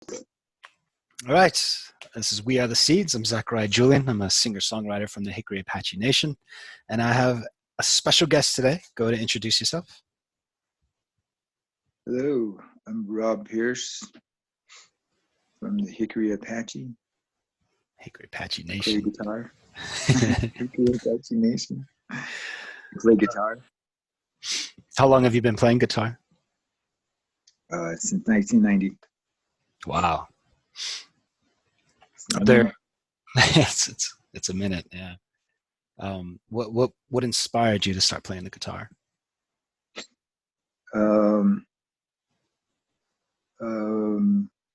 All right. This is We Are the Seeds. I'm Zachariah Julian. I'm a singer-songwriter from the Hickory Apache Nation. And I have a special guest today. Go ahead and introduce yourself. Hello, I'm Robb Pierce from the Hickory Apache. Hickory Apache Play Nation. guitar. Hickory Apache Nation. Play guitar How long have you been playing guitar? since 1990. Wow. A There, minute. it's a minute, yeah. What inspired you to start playing the guitar?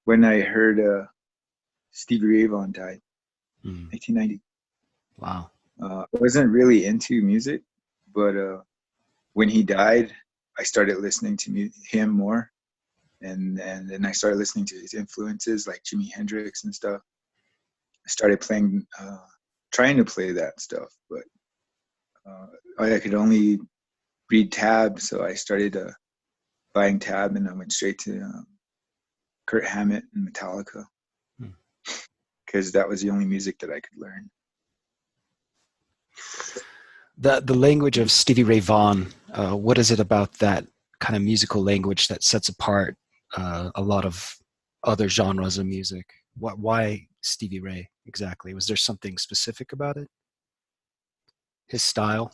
When I heard Stevie Ray Vaughan died, 1990. Wow. I wasn't really into music, but when he died, I started listening to him more, and then I started listening to his influences like Jimi Hendrix and stuff. I started playing, trying to play that stuff, but I could only read tab, so I started buying tab, and I went straight to Kurt Hammett and Metallica, because that was the only music that I could learn. The language of Stevie Ray Vaughan, what is it about that kind of musical language that sets apart a lot of other genres of music? Why Stevie Ray exactly? Was there something specific about it? His style?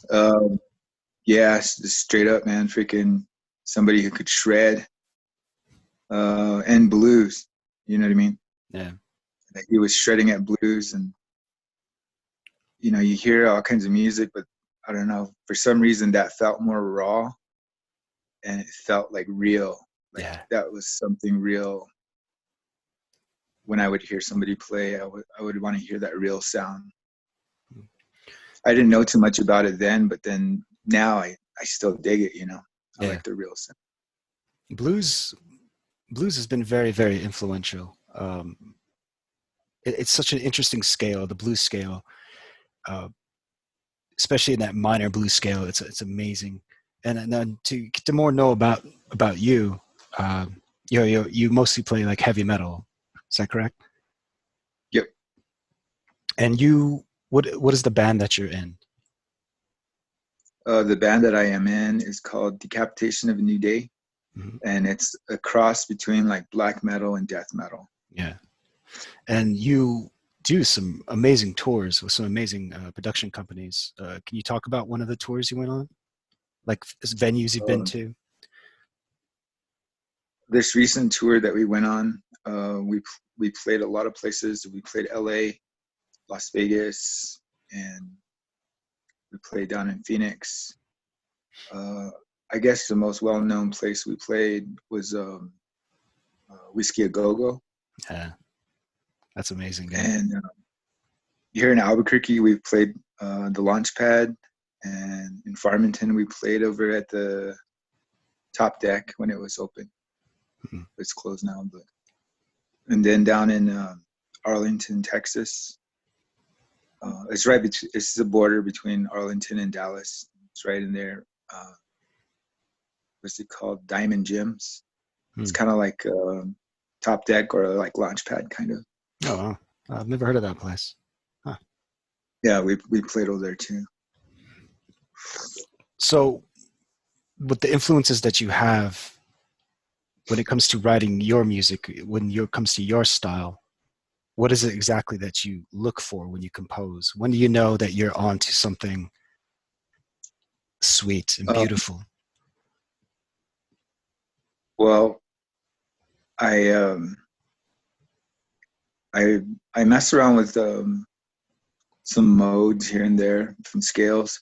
Yeah, just straight up, man. Freaking somebody who could shred and blues. You know what I mean? Yeah. Like he was shredding at blues, and you hear all kinds of music, but I don't know. For some reason, that felt more raw, and it felt like real. Like that was something real. When I would hear somebody play, I would want to hear that real sound. I didn't know too much about it then, but then now I still dig it. I like the real sound. Blues has been very, very influential. It's such an interesting scale, the blues scale, especially in that minor blues scale. It's amazing. And then to get to more know about you, you mostly play like heavy metal. Is that correct? Yep. And what is the band that you're in? The band that I am in is called Decapitation of a New Day, and it's a cross between like black metal and death metal. Yeah. And you do some amazing tours with some amazing production companies. Can you talk about one of the tours you went on? Like venues you've been to? This recent tour that we went on, we played a lot of places. We played LA, Las Vegas, and we played down in Phoenix. I guess the most well-known place we played was Whiskey A Go-Go. Yeah, that's amazing. Yeah. And here in Albuquerque, we've played the Launchpad, and in Farmington, we played over at the Top Deck when it was open. It's closed now, and then down in Arlington, Texas. It's right between. It's the border between Arlington and Dallas. It's right in there. What's it called? Diamond Gyms. It's kind of like Top Deck or like Launchpad, kind of. Oh, wow. I've never heard of that place. Huh. Yeah, we played over there too. So, with the influences that you have, when it comes to writing your music, when it comes to your style, what is it exactly that you look for when you compose? When do you know that you're onto something sweet and beautiful? Well, I mess around with some modes here and there, some scales,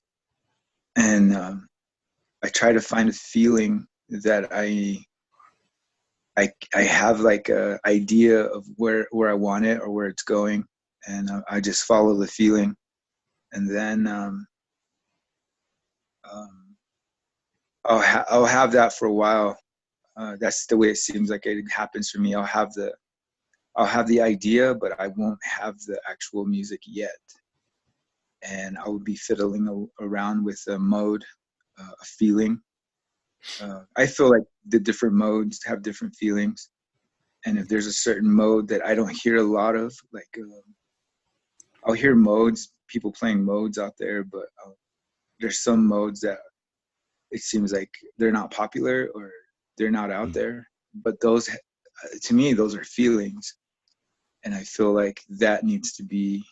and I try to find a feeling that I have like a idea of where I want it or where it's going, and I just follow the feeling, and then I'll have that for a while. That's the way it seems like it happens for me. I'll have the idea, but I won't have the actual music yet, and I will be fiddling around with a mode, a feeling. I feel like the different modes have different feelings. And if there's a certain mode that I don't hear a lot of, like I'll hear modes, people playing modes out there, but there's some modes that it seems like they're not popular or they're not out there. But those, to me, those are feelings, and I feel like that needs to be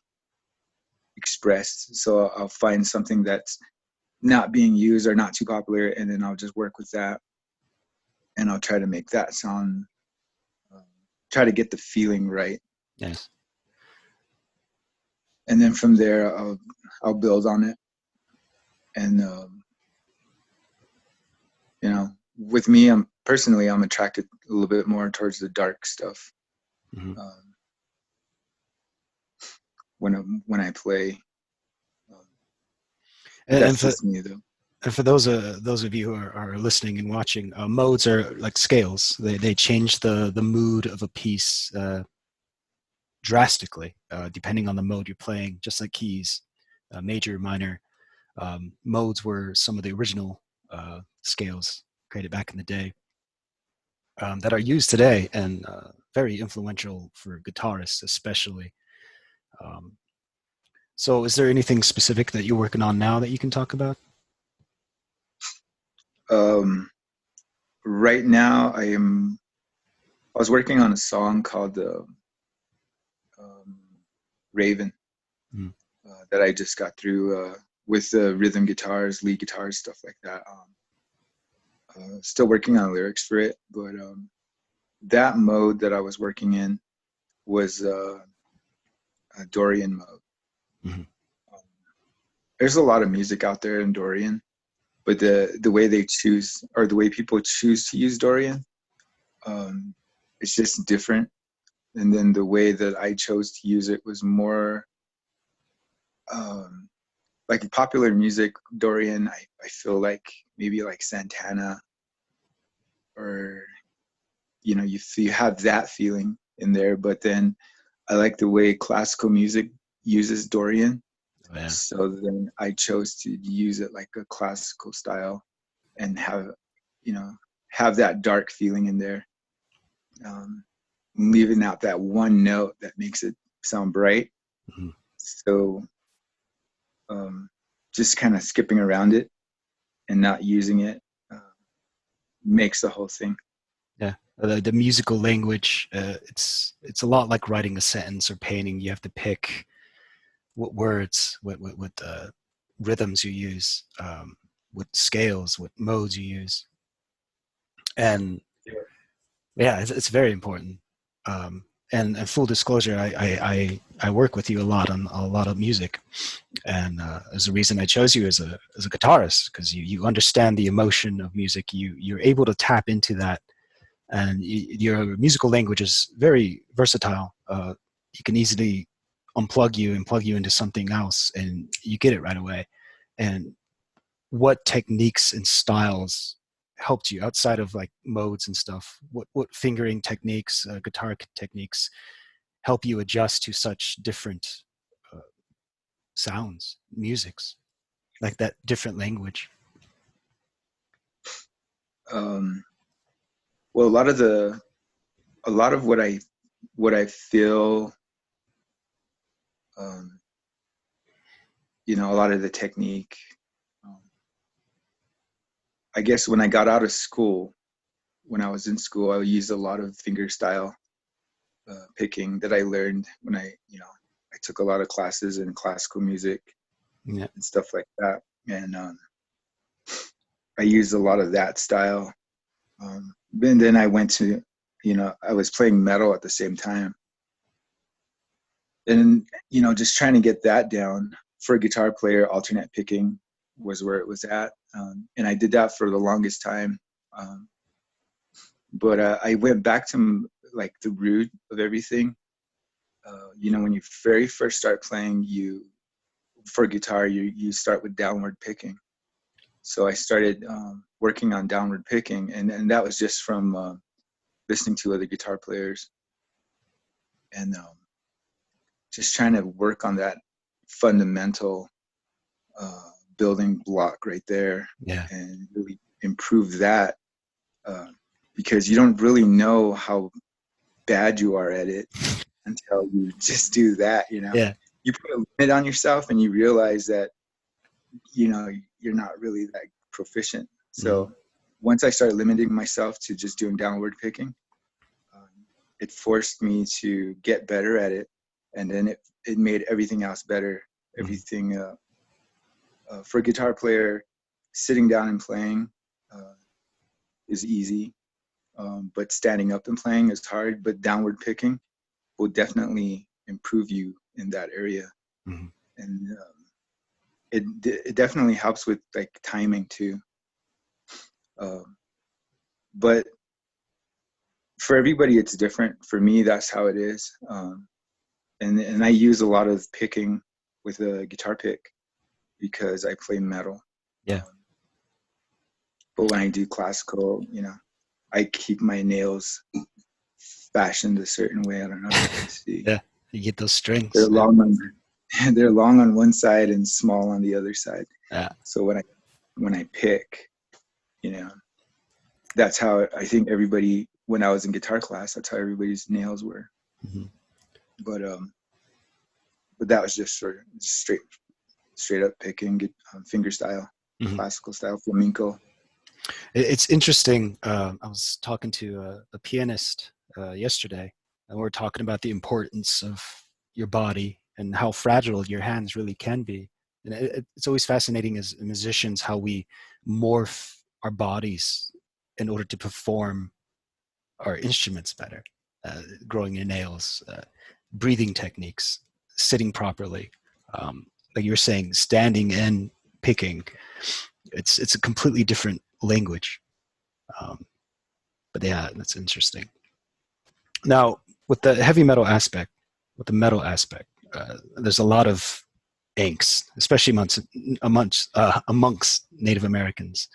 expressed. So I'll find something that's not being used or not too popular, and then I'll just work with that, and I'll try to make that sound, try to get the feeling right. Yes. And then from there, I'll build on it. And you know, with me, I'm attracted a little bit more towards the dark stuff. Mm-hmm. When I play, And that's for just me though. and for those of you who are listening and watching, modes are like scales. They change the mood of a piece drastically depending on the mode you're playing. Just like keys, major, minor. Modes were some of the original scales created back in the day that are used today and very influential for guitarists, especially. Um, so, is there anything specific that you're working on now that you can talk about? Right now, I was working on a song called Raven Mm. that I just got through with rhythm guitars, lead guitars, stuff like that. Still working on lyrics for it, but that mode that I was working in was a Dorian mode. Mm-hmm. There's a lot of music out there in Dorian, but the way they choose, or the way people choose to use Dorian, it's just different. And then the way that I chose to use it was more like popular music. Dorian, I feel like maybe like Santana, or you have that feeling in there. But then I like the way classical music uses Dorian. Oh, yeah. So then I chose to use it like a classical style and have that dark feeling in there, leaving out that one note that makes it sound bright. Mm-hmm. So just kind of skipping around it and not using it makes the whole thing. Yeah, the musical language. It's a lot like writing a sentence or painting. You have to pick what words, what rhythms you use, what scales, what modes you use, and yeah, it's very important. And full disclosure, I work with you a lot on a lot of music, and there's a reason I chose you as a guitarist, because you understand the emotion of music. You're able to tap into that, and your musical language is very versatile. You can easily unplug you and plug you into something else, and you get it right away. And what techniques and styles helped you outside of like modes and stuff? What fingering techniques, guitar techniques, help you adjust to such different uh, sounds, musics, like that different language? Well, a lot of what I feel, a lot of the technique. I guess when I got out of school, when I was in school, I used a lot of finger style picking that I learned when I took a lot of classes in classical music Yeah. and stuff like that. And I used a lot of that style. And then I went to, I was playing metal at the same time. And, just trying to get that down for a guitar player, alternate picking was where it was at. And I did that for the longest time. But I went back to like the root of everything. When you very first start playing, for guitar, you start with downward picking. So I started working on downward picking, and that was just from listening to other guitar players, and just trying to work on that fundamental building block right there, Yeah. and really improve that, because you don't really know how bad you are at it until you just do that, you know. Yeah. You put a limit on yourself and you realize that, you know, you're not really that proficient. So once I started limiting myself to just doing downward picking, it forced me to get better at it. And then it made everything else better. Everything, for a guitar player, sitting down and playing is easy. But standing up and playing is hard, but downward picking will definitely improve you in that area. And it definitely helps with like timing too. But for everybody, it's different. For me, that's how it is. And I use a lot of picking with a guitar pick because I play metal. Yeah. But when I do classical, you know, I keep my nails fashioned a certain way. I don't know if you can see. Yeah, you get those strings. They're long on one side and small on the other side. Yeah. So when I pick, you know, that's how I think everybody, when I was in guitar class, that's how everybody's nails were. But that was just sort of straight up picking, finger style, classical style, flamenco. It's interesting. I was talking to a pianist yesterday, and we were talking about the importance of your body and how fragile your hands really can be. And it's always fascinating as musicians how we morph our bodies in order to perform our instruments better. Growing your nails, breathing techniques, sitting properly. Like you were saying, standing and picking. It's a completely different language. But yeah, that's interesting. Now, with the heavy metal aspect, there's a lot of angst, especially amongst Native Americans.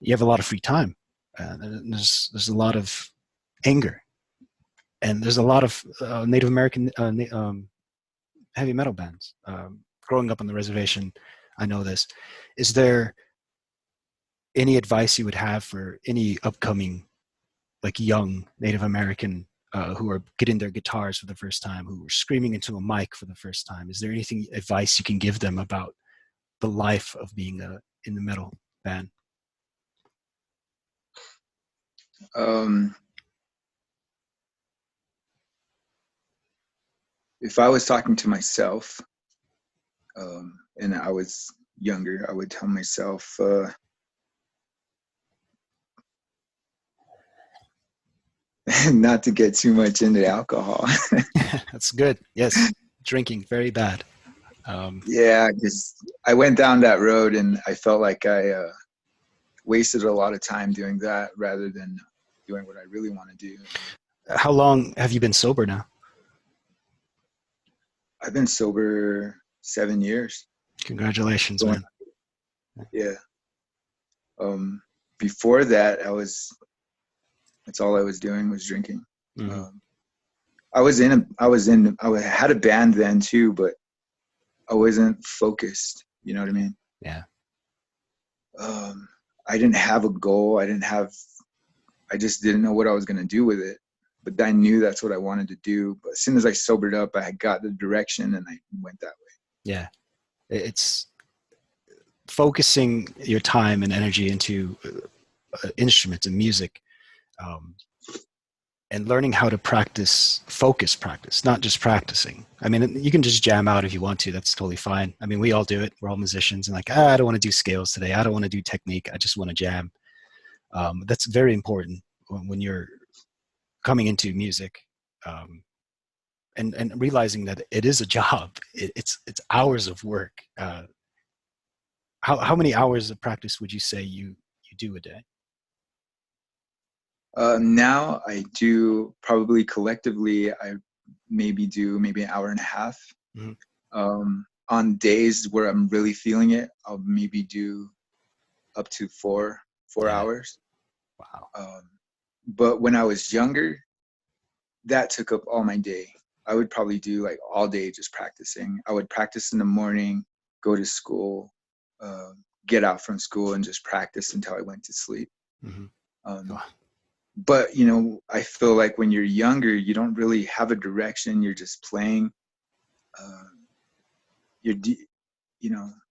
You have a lot of free time. There's a lot of anger, and there's a lot of Native American heavy metal bands. Growing up on the reservation, I know this. Is there any advice you would have for any upcoming, like young Native American who are getting their guitars for the first time, who are screaming into a mic for the first time? Is there anything advice you can give them about the life of being in the metal band? If I was talking to myself, and I was younger, I would tell myself, not to get too much into alcohol. That's good. Yes, drinking, very bad. Yeah, because I went down that road and I felt like I wasted a lot of time doing that rather than doing what I really want to do. How long have you been sober now? I've been sober 7 years. Congratulations, man. Yeah. Before that, that's all I was doing was drinking. I had a band then too, but I wasn't focused. You know what I mean? Yeah. I didn't have a goal. I just didn't know what I was going to do with it, but I knew that's what I wanted to do. But as soon as I sobered up, I got the direction and I went that way. Yeah. It's focusing your time and energy into instruments and music, and learning how to practice, not just practicing. I mean, you can just jam out if you want to. That's totally fine. I mean, we all do it. We're all musicians and like, I don't want to do scales today. I don't want to do technique. I just want to jam. That's very important when you're coming into music, and realizing that it is a job. It's hours of work. How many hours of practice would you say you do a day? Now I do probably collectively, I do maybe an hour and a half. On days where I'm really feeling it, I'll maybe do up to four hours. Wow. But when I was younger, that took up all my day. I would probably do like all day just practicing. I would practice in the morning, go to school, get out from school and just practice until I went to sleep. but I feel like when you're younger, you don't really have a direction. You're just playing. Uh,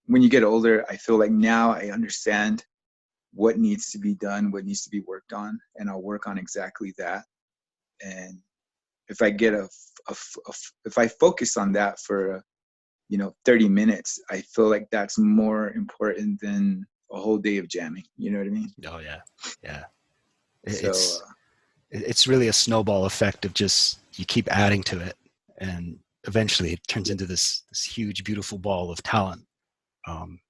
when you get older, I feel like now I understand what needs to be done, what needs to be worked on, and I'll work on exactly that. And if I get if I focus on that for 30 minutes, I feel like that's more important than a whole day of jamming. You know what I mean? Oh yeah, yeah. So It's really a snowball effect of just you keep adding to it, and eventually it turns into this huge, beautiful ball of talent. Um,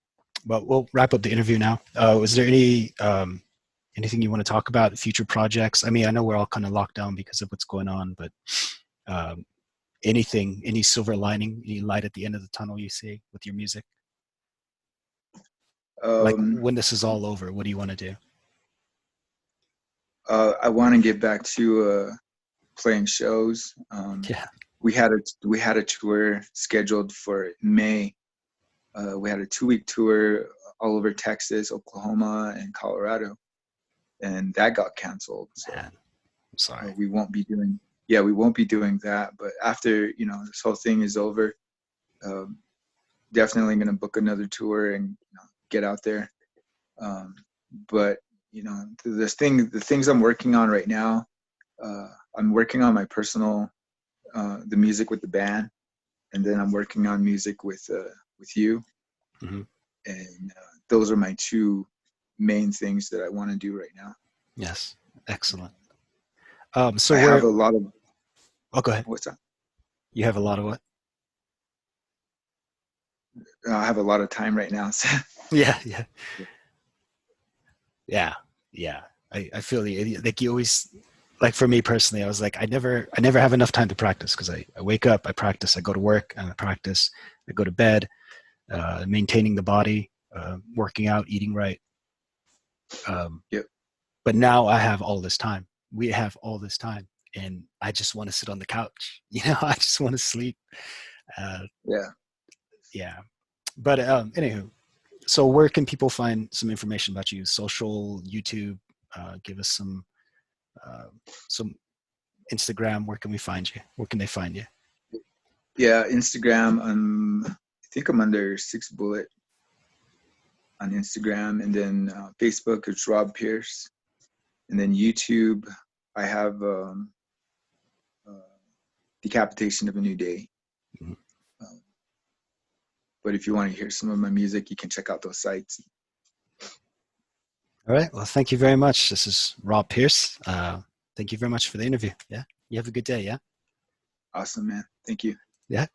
but we'll wrap up the interview now. Was there anything you want to talk about? Future projects? I mean, I know we're all kind of locked down because of what's going on, but um, any silver lining, any light at the end of the tunnel you see with your music? Like um, when this is all over, what do you want to do? I want to get back to playing shows. Yeah, We had a tour scheduled for May. We had a 2-week tour all over Texas, Oklahoma, and Colorado, and that got canceled. So man, I'm sorry. we won't be doing. Yeah, we won't be doing that. But after this whole thing is over, um, definitely going to book another tour and get out there. Um, but the things I'm working on right now, I'm working on my personal, the music with the band, and then I'm working on music with you, Hmm. and those are my two main things that I want to do right now. Yes, excellent. So I have where? a lot of Oh, go ahead. what's that? You have a lot of what? I have a lot of time right now. So. Yeah, yeah, yeah, yeah. I feel you. Like you always, like for me personally, I was like, I never have enough time to practice because I wake up, I practice, I go to work, and I practice, I go to bed, maintaining the body, working out, eating right. Um, Yep. but now I have all this time. We have all this time, and I just want to sit on the couch. I just want to sleep. Uh, Yeah. yeah. But anywho, so where can people find some information about you? Social, YouTube, give us uh, some Instagram. Where can we find you? Where can they find you? Yeah. Instagram. I think I'm under 6 Bullet on Instagram, and then Facebook it's Robb Pierce, and then YouTube I have uh, Decapitation of a New Day. Mhm. Um, but if you want to hear some of my music, you can check out those sites. All right. Well, thank you very much. This is Robb Pierce. Thank you very much for the interview. Yeah. You have a good day. Yeah. Awesome, man. Thank you. Yeah.